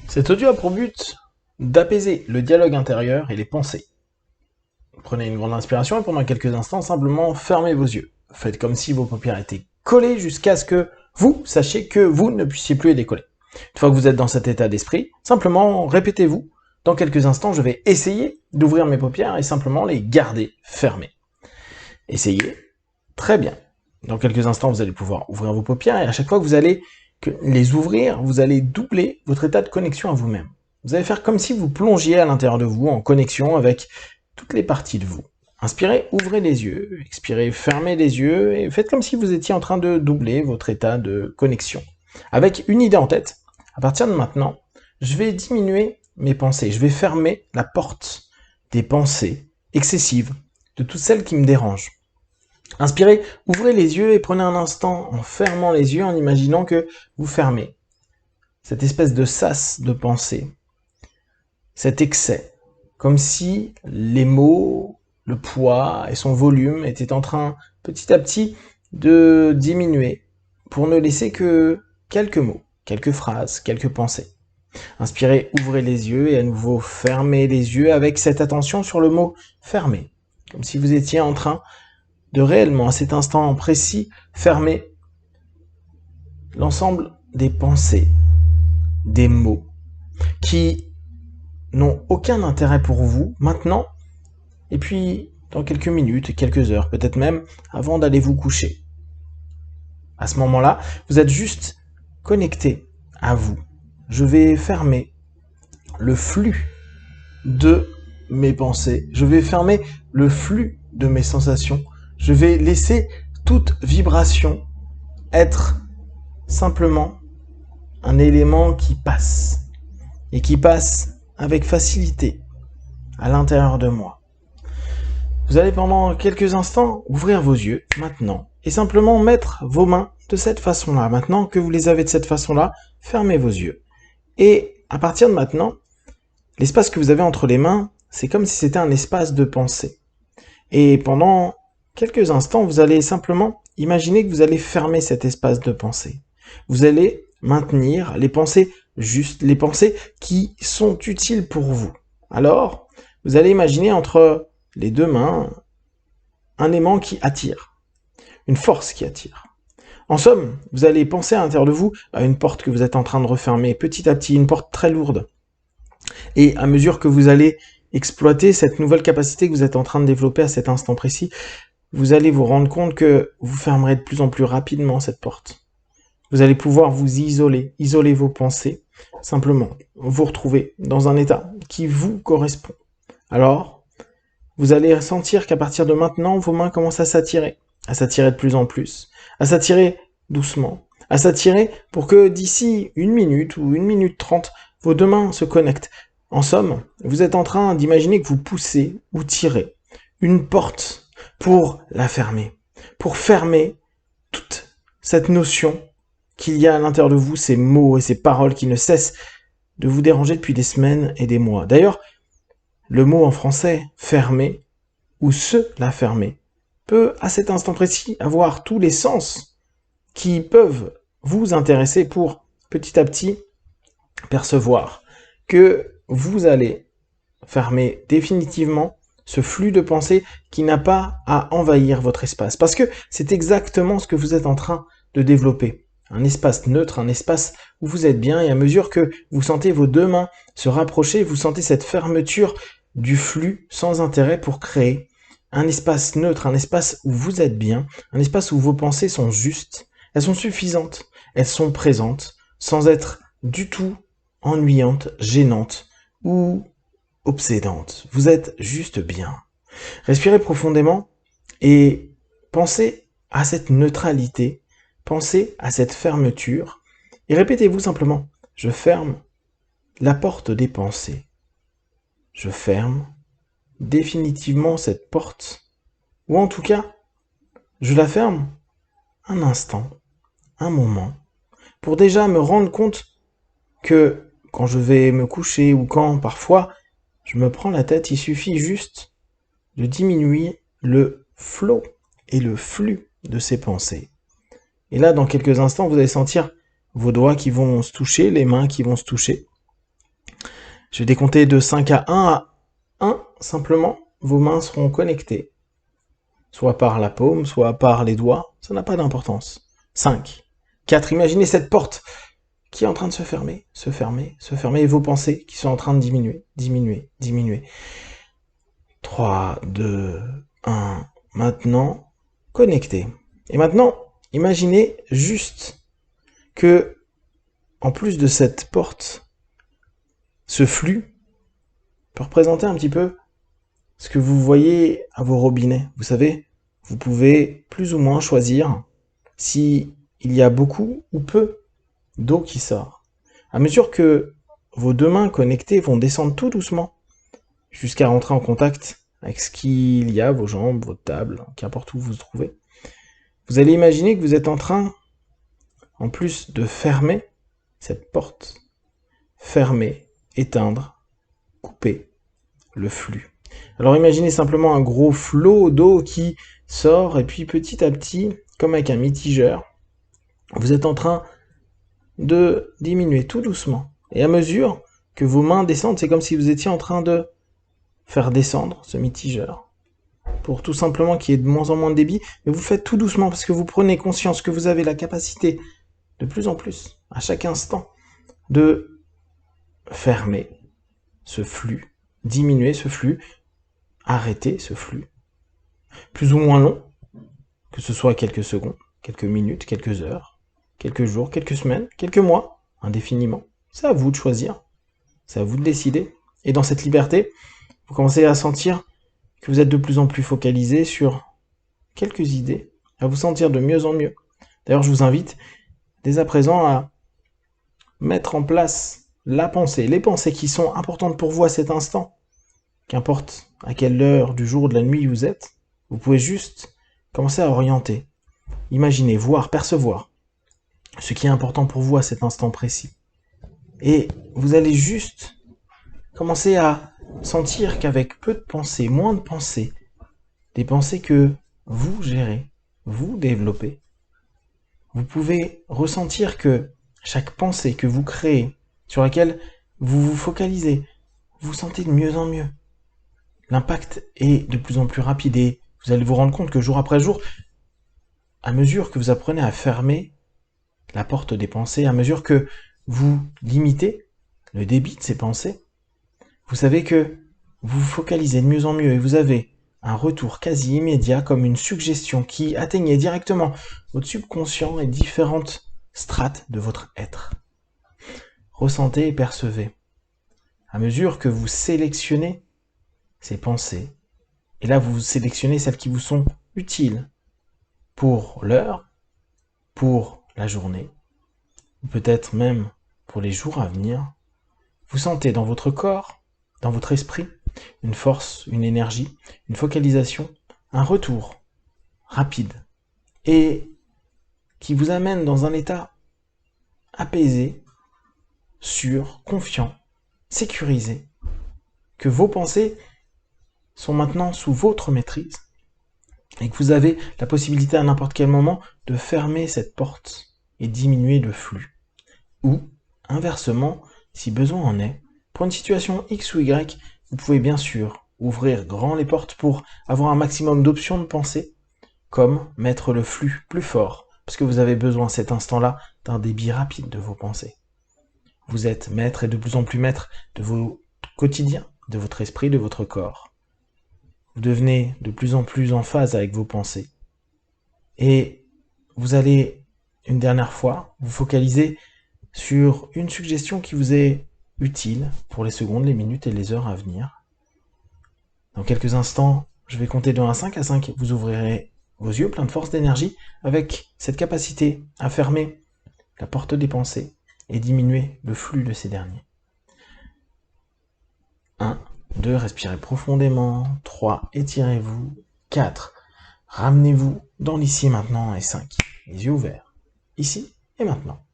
Cet audio a pour but d'apaiser le dialogue intérieur et les pensées. Prenez une grande inspiration et pendant quelques instants, simplement fermez vos yeux. Faites comme si vos paupières étaient collées jusqu'à ce que vous sachiez que vous ne puissiez plus les décoller. Une fois que vous êtes dans cet état d'esprit, simplement répétez-vous. Dans quelques instants, je vais essayer d'ouvrir mes paupières et simplement les garder fermées. Essayez. Très bien. Dans quelques instants, vous allez pouvoir ouvrir vos paupières et à chaque fois que vous allez les ouvrir, vous allez doubler votre état de connexion à vous-même. Vous allez faire comme si vous plongiez à l'intérieur de vous en connexion avec toutes les parties de vous. Inspirez, ouvrez les yeux. Expirez, fermez les yeux et faites comme si vous étiez en train de doubler votre état de connexion. Avec une idée en tête, à partir de maintenant, je vais diminuer mes pensées. Je vais fermer la porte des pensées excessives, de toutes celles qui me dérangent. Inspirez, ouvrez les yeux et prenez un instant en fermant les yeux, en imaginant que vous fermez cette espèce de sas de pensée, cet excès, comme si les mots, le poids et son volume étaient en train petit à petit de diminuer pour ne laisser que quelques mots, quelques phrases, quelques pensées. Inspirez, ouvrez les yeux et à nouveau fermez les yeux avec cette attention sur le mot fermer, comme si vous étiez en train de réellement, à cet instant précis, fermer l'ensemble des pensées, des mots, qui n'ont aucun intérêt pour vous maintenant, et puis dans quelques minutes, quelques heures, peut-être même avant d'aller vous coucher. À ce moment-là, vous êtes juste connecté à vous. Je vais fermer le flux de mes pensées, je vais fermer le flux de mes sensations, je vais laisser toute vibration être simplement un élément qui passe, et qui passe avec facilité à l'intérieur de moi. Vous allez pendant quelques instants ouvrir vos yeux, maintenant, et simplement mettre vos mains de cette façon-là. Maintenant que vous les avez de cette façon-là, fermez vos yeux. Et à partir de maintenant, l'espace que vous avez entre les mains, c'est comme si c'était un espace de pensée. Et pendant quelques instants, vous allez simplement imaginer que vous allez fermer cet espace de pensée. Vous allez maintenir les pensées justes, les pensées qui sont utiles pour vous. Alors, vous allez imaginer entre les deux mains un aimant qui attire, une force qui attire. En somme, vous allez penser à l'intérieur de vous à une porte que vous êtes en train de refermer petit à petit, une porte très lourde. Et à mesure que vous allez exploiter cette nouvelle capacité que vous êtes en train de développer à cet instant précis, vous allez vous rendre compte que vous fermerez de plus en plus rapidement cette porte. Vous allez pouvoir vous isoler vos pensées, simplement vous retrouver dans un état qui vous correspond. Alors, vous allez sentir qu'à partir de maintenant, vos mains commencent à s'attirer de plus en plus, à s'attirer doucement, à s'attirer pour que d'ici 1 minute ou 1 minute 30, vos deux mains se connectent. En somme, vous êtes en train d'imaginer que vous poussez ou tirez une porte pour la fermer, pour fermer toute cette notion qu'il y a à l'intérieur de vous, ces mots et ces paroles qui ne cessent de vous déranger depuis des semaines et des mois. D'ailleurs, le mot en français « fermer » ou « se la fermer » peut, à cet instant précis, avoir tous les sens qui peuvent vous intéresser pour, petit à petit, percevoir que vous allez fermer définitivement ce flux de pensée qui n'a pas à envahir votre espace. Parce que c'est exactement ce que vous êtes en train de développer. Un espace neutre, un espace où vous êtes bien, et à mesure que vous sentez vos deux mains se rapprocher, vous sentez cette fermeture du flux sans intérêt pour créer un espace neutre, un espace où vous êtes bien, un espace où vos pensées sont justes, elles sont suffisantes, elles sont présentes, sans être du tout ennuyantes, gênantes ou obsédantes. Vous êtes juste bien. Respirez profondément et pensez à cette neutralité, pensez à cette fermeture et répétez-vous simplement, je ferme la porte des pensées. Je ferme définitivement cette porte, ou en tout cas, je la ferme un instant, un moment, pour déjà me rendre compte que quand je vais me coucher ou quand parfois je me prends la tête, il suffit juste de diminuer le flot et le flux de ces pensées. Et là, dans quelques instants, vous allez sentir vos doigts qui vont se toucher, les mains qui vont se toucher. Je vais décompter de 5 à 1 à 1, simplement, vos mains seront connectées. Soit par la paume, soit par les doigts, ça n'a pas d'importance. 5, 4, imaginez cette porte qui est en train de se fermer, se fermer, se fermer, et vos pensées qui sont en train de diminuer, diminuer, diminuer. 3, 2, 1, maintenant, connecté. Et maintenant, imaginez juste que, en plus de cette porte, ce flux peut représenter un petit peu ce que vous voyez à vos robinets. Vous savez, vous pouvez plus ou moins choisir si il y a beaucoup ou peu d'eau qui sort. À mesure que vos deux mains connectées vont descendre tout doucement jusqu'à rentrer en contact avec ce qu'il y a, vos jambes, votre table, qu'importe où vous vous trouvez, vous allez imaginer que vous êtes en train, en plus de fermer cette porte, fermer, éteindre, couper le flux. Alors imaginez simplement un gros flot d'eau qui sort et puis petit à petit, comme avec un mitigeur, vous êtes en train de diminuer tout doucement. Et à mesure que vos mains descendent, c'est comme si vous étiez en train de faire descendre ce mitigeur pour tout simplement qu'il y ait de moins en moins de débit, mais vous faites tout doucement parce que vous prenez conscience que vous avez la capacité de plus en plus, à chaque instant, de fermer ce flux, diminuer ce flux, arrêter ce flux, plus ou moins long, que ce soit quelques secondes, quelques minutes, quelques heures, quelques jours, quelques semaines, quelques mois, indéfiniment. C'est à vous de choisir, c'est à vous de décider. Et dans cette liberté, vous commencez à sentir que vous êtes de plus en plus focalisé sur quelques idées, à vous sentir de mieux en mieux. D'ailleurs, je vous invite dès à présent à mettre en place la pensée, les pensées qui sont importantes pour vous à cet instant. Qu'importe à quelle heure du jour ou de la nuit vous êtes, vous pouvez juste commencer à orienter, imaginer, voir, percevoir ce qui est important pour vous à cet instant précis. Et vous allez juste commencer à sentir qu'avec peu de pensées, moins de pensées, des pensées que vous gérez, vous développez, vous pouvez ressentir que chaque pensée que vous créez, sur laquelle vous vous focalisez, vous sentez de mieux en mieux. L'impact est de plus en plus rapide et vous allez vous rendre compte que jour après jour, à mesure que vous apprenez à fermer la porte des pensées, à mesure que vous limitez le débit de ces pensées, vous savez que vous vous focalisez de mieux en mieux et vous avez un retour quasi immédiat comme une suggestion qui atteignait directement votre subconscient et différentes strates de votre être. Ressentez et percevez. À mesure que vous sélectionnez ces pensées, et là vous sélectionnez celles qui vous sont utiles pour l'heure, pour la journée, ou peut-être même pour les jours à venir, vous sentez dans votre corps, dans votre esprit, une force, une énergie, une focalisation, un retour rapide et qui vous amène dans un état apaisé, sûr, confiant, sécurisé, que vos pensées sont maintenant sous votre maîtrise et que vous avez la possibilité à n'importe quel moment de fermer cette porte et diminuer le flux. Ou, inversement, si besoin en est, pour une situation X ou Y, vous pouvez bien sûr ouvrir grand les portes pour avoir un maximum d'options de pensée, comme mettre le flux plus fort, parce que vous avez besoin à cet instant-là d'un débit rapide de vos pensées. Vous êtes maître et de plus en plus maître de vos quotidiens, de votre esprit, de votre corps. Vous devenez de plus en plus en phase avec vos pensées. Et vous allez, une dernière fois, vous focaliser sur une suggestion qui vous est utile pour les secondes, les minutes et les heures à venir. Dans quelques instants, je vais compter de 1 à 5. À 5, vous ouvrirez vos yeux pleins de force d'énergie avec cette capacité à fermer la porte des pensées et diminuer le flux de ces derniers. 1, 2, respirez profondément. 3, étirez-vous. 4, ramenez-vous dans l'ici et maintenant. Et 5, les yeux ouverts, ici et maintenant.